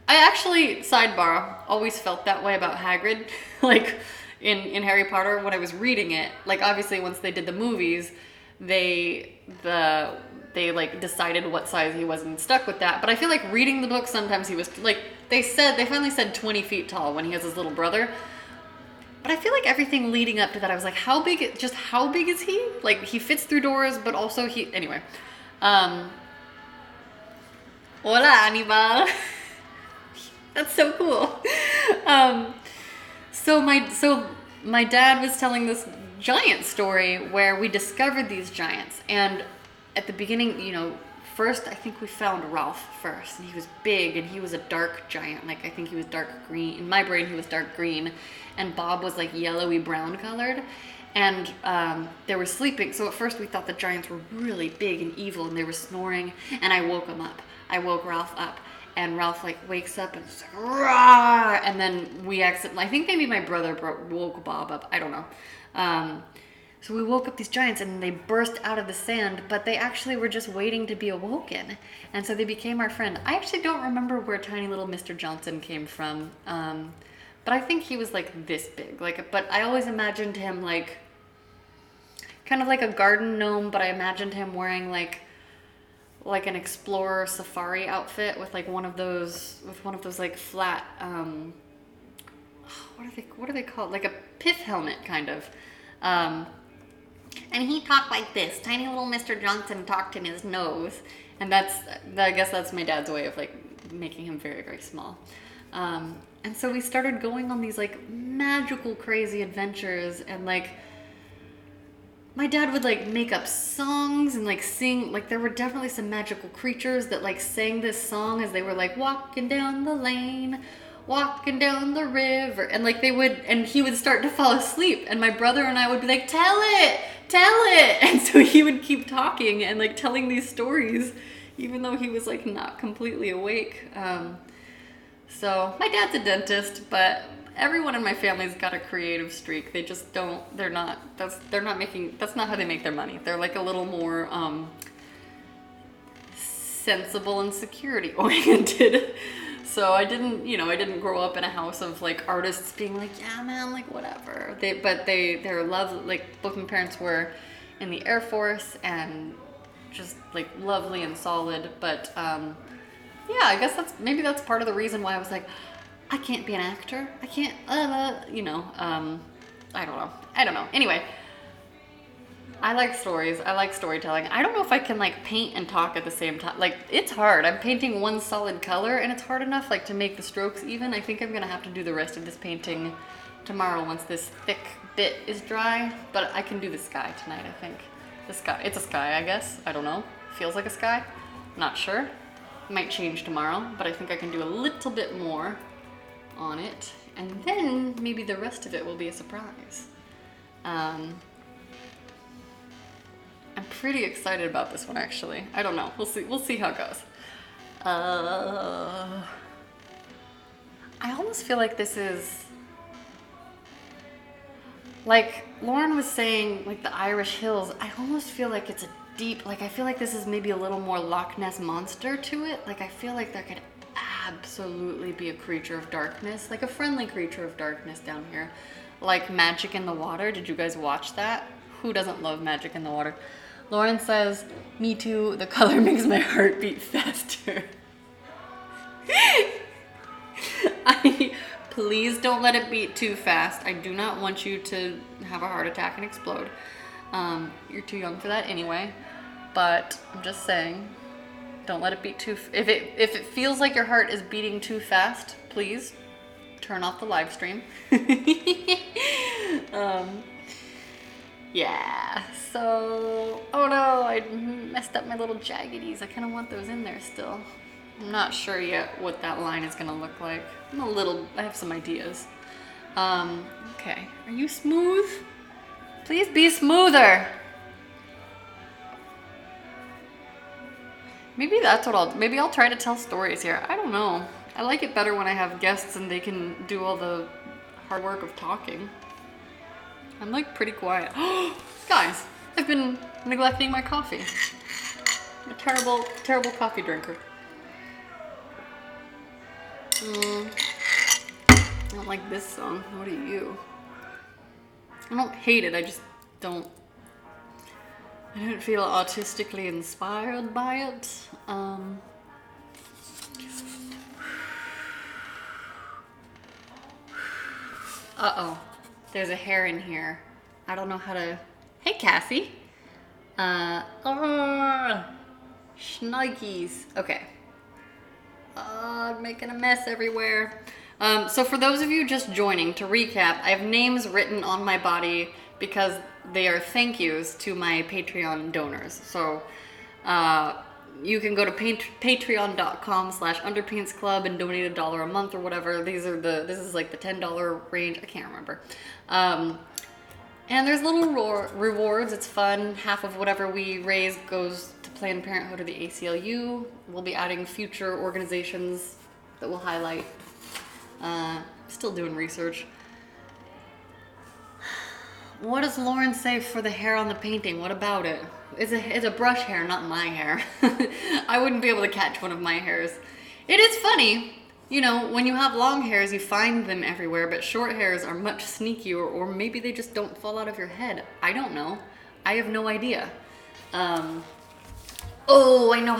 I actually, sidebar, always felt that way about Hagrid. Like in Harry Potter, when I was reading it, like obviously once they did the movies, they like decided what size he was and stuck with that. But I feel like reading the book, sometimes he was like, they finally said 20 feet tall when he has his little brother. But I feel like everything leading up to that, I was like, how big is he? Like he fits through doors, but also anyway. Hola, Anibal. That's so cool. So my dad was telling this giant story where we discovered these giants, and at the beginning, you know, first I think we found Ralph first, and he was big and he was a dark giant. Like I think he was dark green. In my brain he was dark green, and Bob was like yellowy brown colored, and they were sleeping. So at first we thought the giants were really big and evil and they were snoring, and I woke them up. I woke Ralph up. And Ralph like wakes up and it's like, "Rah!" And then we accidentally, I think maybe my brother woke Bob up. I don't know. So we woke up these giants and they burst out of the sand, but they actually were just waiting to be awoken. And so they became our friend. I actually don't remember where tiny little Mr. Johnson came from. But I think he was like this big. But I always imagined him like, kind of like a garden gnome, but I imagined him wearing like an explorer safari outfit with like one of those like flat what are they called, like a pith helmet kind of, and he talked like this. Tiny little Mr. Johnson talked in his nose, and I guess that's my dad's way of like making him very, very small. And so we started going on these like magical crazy adventures, and like my dad would like make up songs and like sing, like there were definitely some magical creatures that like sang this song as they were like walking down the lane, walking down the river, and like he would start to fall asleep, and my brother and I would be like, tell it, and so he would keep talking and like telling these stories even though he was like not completely awake. So my dad's a dentist, but everyone in my family's got a creative streak. They just don't, that's not how they make their money. They're like a little more sensible and security oriented. So I didn't grow up in a house of like artists being like, yeah man, like whatever. They're lovely. Like both my parents were in the Air Force and just like lovely and solid. But yeah, I guess that's part of the reason why I was like, I can't be an actor. I can't, I don't know. Anyway, I like stories. I like storytelling. I don't know if I can like paint and talk at the same time. Like it's hard. I'm painting one solid color and it's hard enough like to make the strokes even. I think I'm gonna have to do the rest of this painting tomorrow once this thick bit is dry, but I can do the sky tonight, I think. The sky, it's a sky, I guess. I don't know. Feels like a sky. Not sure. Might change tomorrow, but I think I can do a little bit more on it, and then maybe the rest of it will be a surprise. I'm pretty excited about this one actually. I don't know. We'll see how it goes. I almost feel like this is like Lauren was saying, like the Irish Hills. I almost feel like it's a deep, like I feel like this is maybe a little more Loch Ness Monster to it. Like I feel like there could absolutely be a creature of darkness, like a friendly creature of darkness down here, like Magic in the Water. Did you guys watch that? Who doesn't love Magic in the Water? Lauren says, me too, the color makes my heart beat faster. Please don't let it beat too fast. I do not want you to have a heart attack and explode. You're too young for that anyway, but I'm just saying. Don't let it beat too, if it feels like your heart is beating too fast, please turn off the live stream. Yeah, so, oh no, I messed up my little jaggedies. I kind of want those in there still. I'm not sure yet what that line is gonna look like. I have some ideas. Okay, are you smooth? Please be smoother. Maybe that's what maybe I'll try to tell stories here. I don't know. I like it better when I have guests and they can do all the hard work of talking. I'm like pretty quiet. Guys, I've been neglecting my coffee. I'm a terrible, terrible coffee drinker. I don't like this song. What are you? I don't hate it, I just don't. I don't feel artistically inspired by it. Uh-oh. There's a hair in here. I don't know how to... Hey, Cassie. Schnikes. Okay. I'm making a mess everywhere. So for those of you just joining, to recap, I have names written on my body because they are thank yous to my Patreon donors. So you can go to patreon.com/underpantsclub and donate $1 a month or whatever. This is like the $10 range. I can't remember. And there's little rewards. It's fun. Half of whatever we raise goes to Planned Parenthood or the ACLU. We'll be adding future organizations that we'll highlight. Still doing research. What does Lauren say for the hair on the painting? What about it? It's a brush hair, not my hair. I wouldn't be able to catch one of my hairs. It is funny, you know, when you have long hairs, you find them everywhere, but short hairs are much sneakier, or maybe they just don't fall out of your head. I don't know. I have no idea. Oh, I know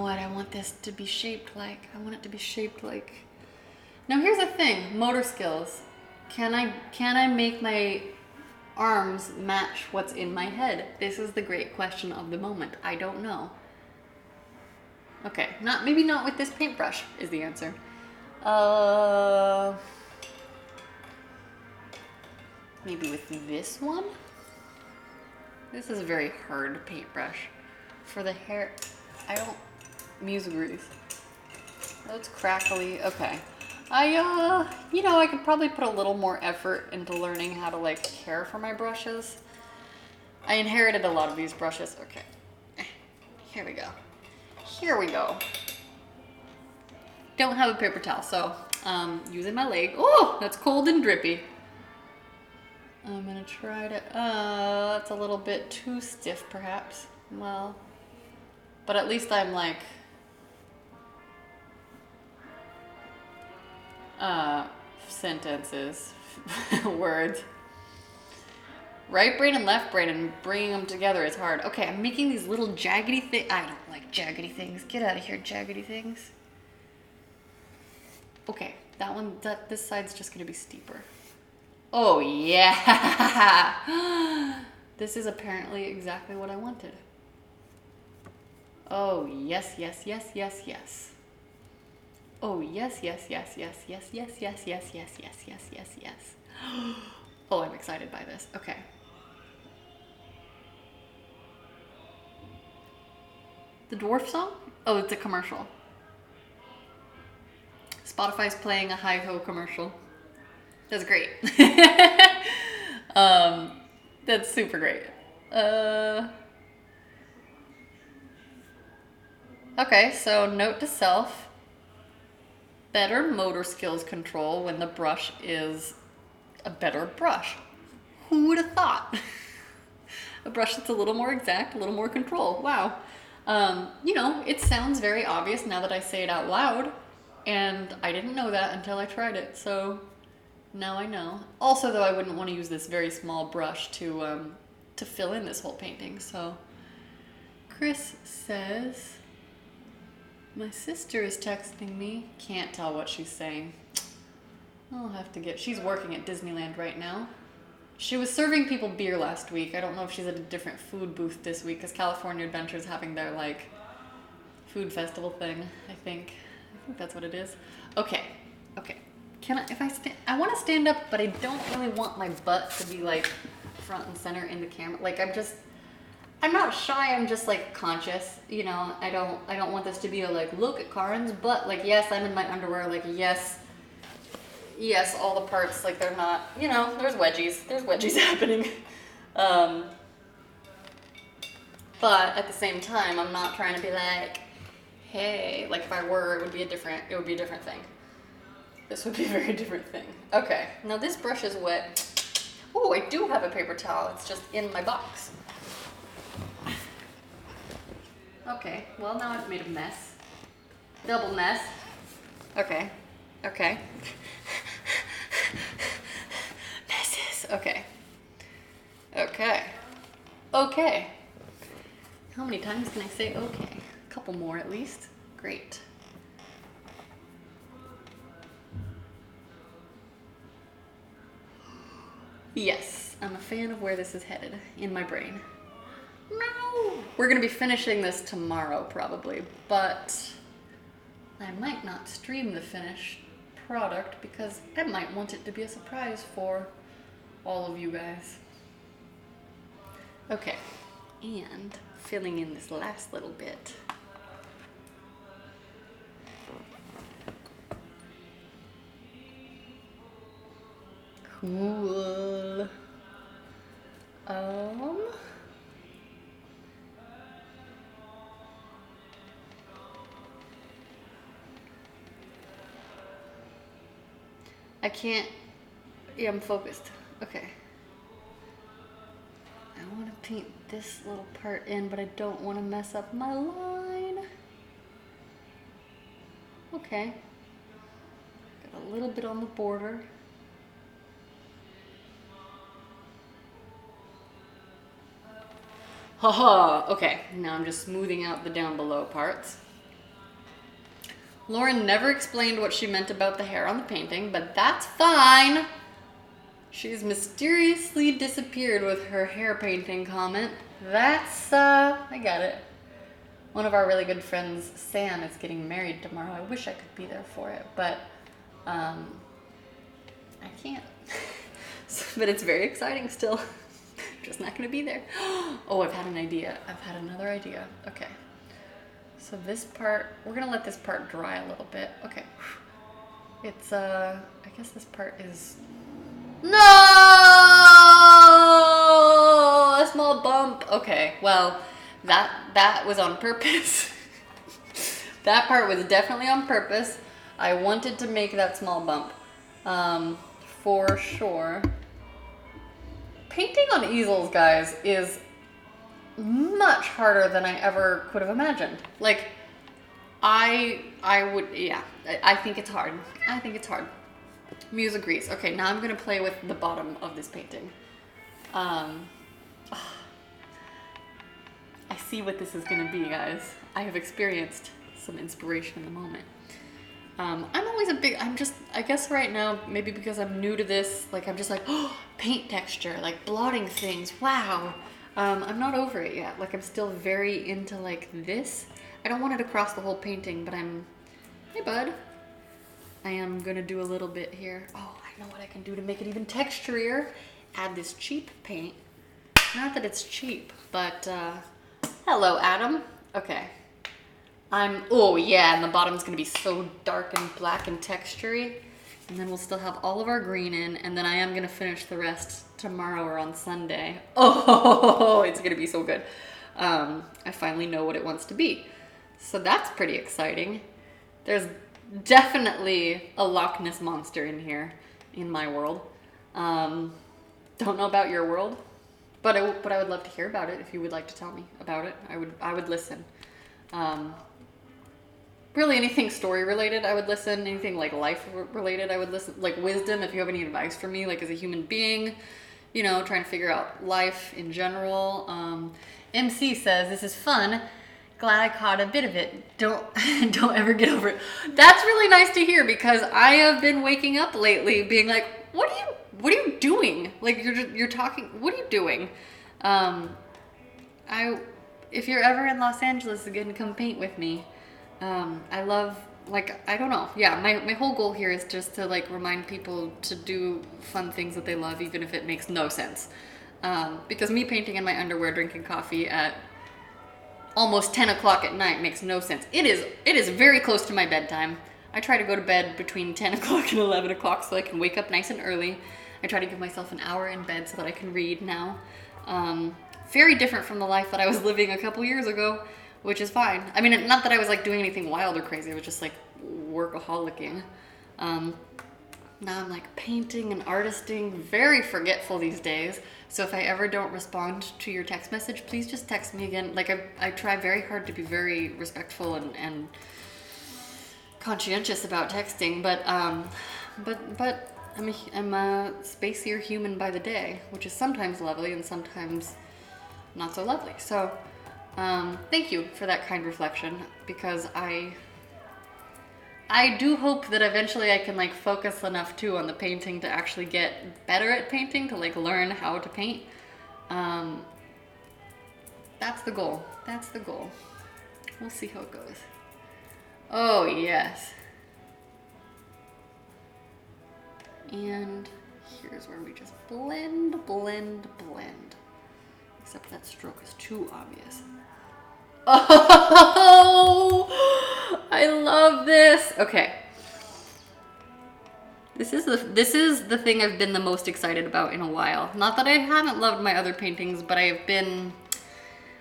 what I want this to be shaped like. I want it to be shaped like. Now here's the thing, motor skills. Can I make my arms match what's in my head? This is the great question of the moment. I don't know. Okay, maybe not with this paintbrush is the answer. Maybe with this one? This is a very hard paintbrush. For the hair, Muse agrees. That's crackly, okay. You know, I could probably put a little more effort into learning how to like care for my brushes. I inherited a lot of these brushes. Okay, here we go. Here we go. Don't have a paper towel, so using my leg. Oh, that's cold and drippy. I'm gonna try to, that's a little bit too stiff perhaps. Well, but at least I'm like, sentences, words. Right brain and left brain and bringing them together is hard. Okay, I'm making these little jaggedy things. I don't like jaggedy things. Get out of here, jaggedy things. Okay, this side's just gonna be steeper. Oh yeah! This is apparently exactly what I wanted. Oh yes, yes, yes, yes, yes. Oh yes, yes, yes, yes, yes, yes, yes, yes, yes, yes, yes, yes, yes. Oh, I'm excited by this. Okay. The dwarf song? Oh, it's a commercial. Spotify's playing a hi-ho commercial. That's great. That's super great. Okay, so note to self. Better motor skills control when the brush is a better brush. Who would have thought? A brush that's a little more exact, a little more control. Wow. You know, it sounds very obvious now that I say it out loud, and I didn't know that until I tried it, so now I know. Also, though, I wouldn't want to use this very small brush to fill in this whole painting, so. Chris says, my sister is texting me. Can't tell what she's saying. I'll have to she's working at Disneyland right now. She was serving people beer last week. I don't know if she's at a different food booth this week because California Adventure is having their like food festival thing, I think. I think that's what it is. Okay, okay. Can I, if I stand, I want to stand up, but I don't really want my butt to be like front and center in the camera. Like I'm not shy, I'm just like conscious, you know. I don't want this to be a like, look at Karin's butt. Like, yes, I'm in my underwear. Like, yes, all the parts, like they're not, you know, there's wedgies happening. But at the same time, I'm not trying to be like, hey, like if I were, it would be a different thing. This would be a very different thing. Okay, now this brush is wet. Oh, I do have a paper towel. It's just in my box. Okay, well now I've made a mess. Double mess. Okay, okay. Messes, okay. Okay, okay. How many times can I say okay? A couple more at least. Great. Yes, I'm a fan of where this is headed in my brain. No! We're gonna be finishing this tomorrow probably, but I might not stream the finished product because I might want it to be a surprise for all of you guys. Okay, and filling in this last little bit. Cool. I can't, yeah, I'm focused. Okay. I want to paint this little part in, but I don't want to mess up my line. Okay. Got a little bit on the border. Haha, okay, now I'm just smoothing out the down below parts. Lauren never explained what she meant about the hair on the painting, but that's fine. She's mysteriously disappeared with her hair painting comment. That's, I got it. One of our really good friends, Sam, is getting married tomorrow. I wish I could be there for it, but I can't. But it's very exciting still. Just not gonna be there. Oh, I've had an idea. I've had another idea. Okay. So this part, we're gonna let this part dry a little bit. Okay. It's, I guess this part is, no! A small bump. Okay, well, that was on purpose. That part was definitely on purpose. I wanted to make that small bump, for sure. Painting on easels, guys, is much harder than I ever could have imagined. Like, I would, yeah, I think it's hard. I think it's hard. Muse agrees. Okay, now I'm gonna play with the bottom of this painting. I see what this is gonna be, guys. I have experienced some inspiration in the moment. I'm always I guess right now, maybe because I'm new to this, like I'm just like, oh, paint texture, like blotting things, wow. I'm not over it yet. Like I'm still very into like this. I don't want it across the whole painting, but hey bud. I am gonna do a little bit here. Oh, I know what I can do to make it even texturier. Add this cheap paint. Not that it's cheap, but, hello Adam. Okay. Oh yeah, and the bottom's gonna be so dark and black and textury. And then we'll still have all of our green in, and then I am gonna finish the rest tomorrow or on Sunday. Oh, it's gonna be so good. I finally know what it wants to be. So that's pretty exciting. There's definitely a Loch Ness monster in here, in my world. Don't know about your world, but I would love to hear about it if you would like to tell me about it. I would listen. Really anything story related, I would listen. Anything like life related, I would listen. Like wisdom, if you have any advice for me, like as a human being, you know, trying to figure out life in general. MC says, this is fun. Glad I caught a bit of it. Don't ever get over it. That's really nice to hear because I have been waking up lately being like, what are you doing? Like you're talking, what are you doing? If you're ever in Los Angeles again, come paint with me. I love, like, I don't know. Yeah, my whole goal here is just to like remind people to do fun things that they love, even if it makes no sense. Because me painting in my underwear, drinking coffee at almost 10 o'clock at night makes no sense. It is very close to my bedtime. I try to go to bed between 10 o'clock and 11 o'clock so I can wake up nice and early. I try to give myself an hour in bed so that I can read now. Very different from the life that I was living a couple years ago, which is fine. I mean, not that I was like doing anything wild or crazy, it was just like workaholicing. Now I'm like painting and artisting, very forgetful these days. So if I ever don't respond to your text message, please just text me again. Like I try very hard to be very respectful and conscientious about texting, but I'm a spacier human by the day, which is sometimes lovely and sometimes not so lovely. So thank you for that kind reflection, because I do hope that eventually I can like focus enough too on the painting to actually get better at painting, to like learn how to paint. That's the goal. That's the goal. We'll see how it goes. Oh yes. And here's where we just blend, blend, blend. Except that stroke is too obvious. Oh, I love this. Okay. This is the thing I've been the most excited about in a while. Not that I haven't loved my other paintings, but I have been,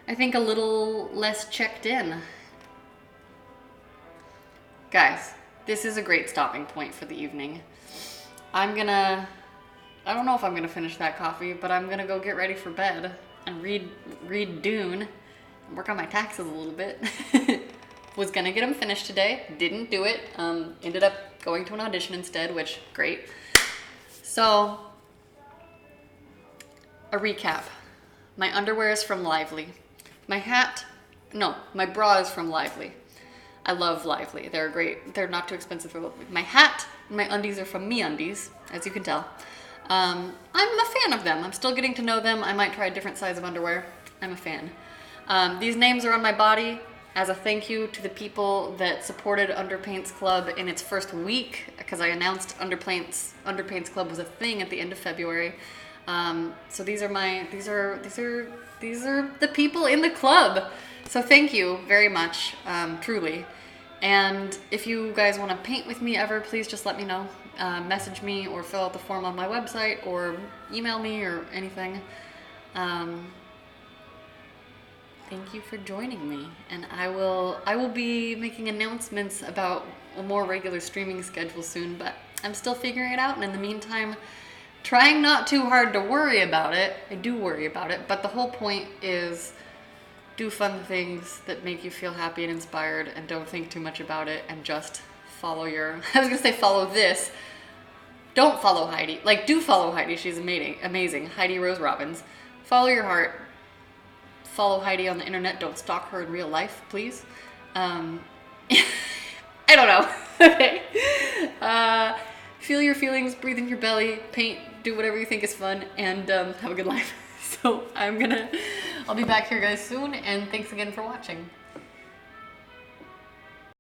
I think, a little less checked in. Guys, this is a great stopping point for the evening. I don't know if I'm gonna finish that coffee, but I'm gonna go get ready for bed and read Dune. Work on my taxes a little bit. Was gonna get them finished today, didn't do it. Ended up going to an audition instead, which, great. So, a recap. My underwear is from Lively. My bra is from Lively. I love Lively. They're great. They're not too expensive. My hat and my undies are from MeUndies, as you can tell. I'm a fan of them. I'm still getting to know them. I might try a different size of underwear. I'm a fan. These names are on my body as a thank you to the people that supported Underpaints Club in its first week, because I announced Underpaints Club was a thing at the end of February. So these are the people in the club. So thank you very much, truly. And if you guys want to paint with me ever, please just let me know. Message me or fill out the form on my website or email me or anything. Thank you for joining me, and I will be making announcements about a more regular streaming schedule soon, but I'm still figuring it out, and in the meantime, trying not too hard to worry about it. I do worry about it, but the whole point is do fun things that make you feel happy and inspired, and don't think too much about it, and just follow your, I was gonna say follow this. Don't follow Heidi. Like, do follow Heidi, she's amazing. Heidi Rose Robbins. Follow your heart. Follow Heidi on the internet. Don't stalk her in real life, please. I don't know. Okay. Feel your feelings, breathe in your belly, paint, do whatever you think is fun, and have a good life. So I'll be back here, guys, soon, and thanks again for watching.